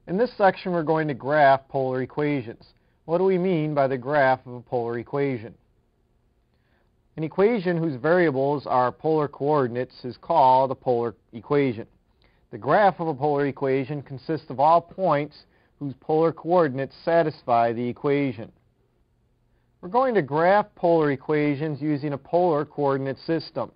In this section, we're going to graph polar equations. What do we mean by the graph of a polar equation? An equation whose variables are polar coordinates is called a polar equation. The graph of a polar equation consists of all points whose polar coordinates satisfy the equation. We're going to graph polar equations using a polar coordinate system.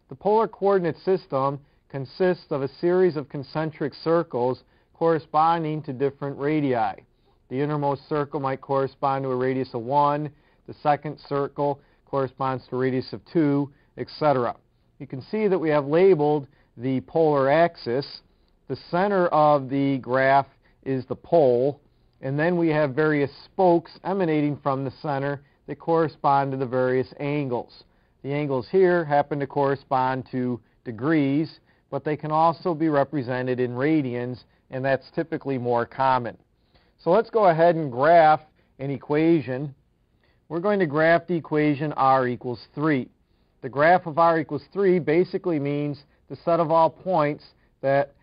The polar coordinate system consists of a series of concentric circles corresponding to different radii. The innermost circle might correspond to a radius of 1, the second circle corresponds to a radius of 2, etc. You can see that we have labeled the polar axis. The center of the graph is the pole, and then we have various spokes emanating from the center that correspond to the various angles. The angles here happen to correspond to degrees, but they can also be represented in radians, and that's typically more common. So let's go ahead and graph an equation. We're going to graph the equation r equals 3. The graph of r equals 3 basically means the set of all points that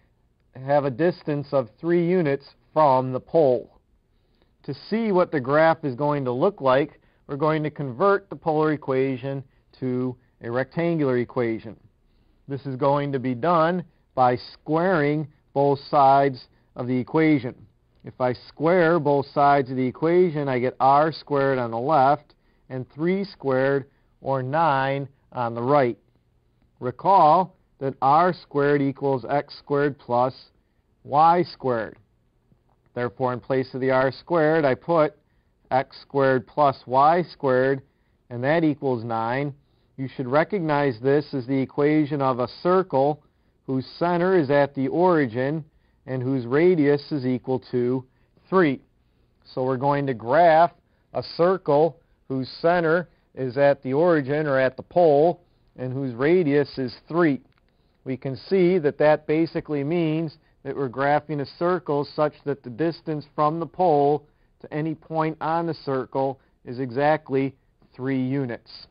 have a distance of 3 units from the pole. To see what the graph is going to look like, we're going to convert the polar equation to a rectangular equation. This is going to be done by squaring both sides of the equation. If I square both sides of the equation, I get r squared on the left and 3 squared, or 9, on the right. Recall that r squared equals x squared plus y squared. Therefore, in place of the r squared, I put x squared plus y squared, and that equals 9. You should recognize this as the equation of a circle whose center is at the origin and whose radius is equal to 3. So we're going to graph a circle whose center is at the origin or at the pole and whose radius is 3. We can see that that basically means that we're graphing a circle such that the distance from the pole to any point on the circle is exactly 3 units.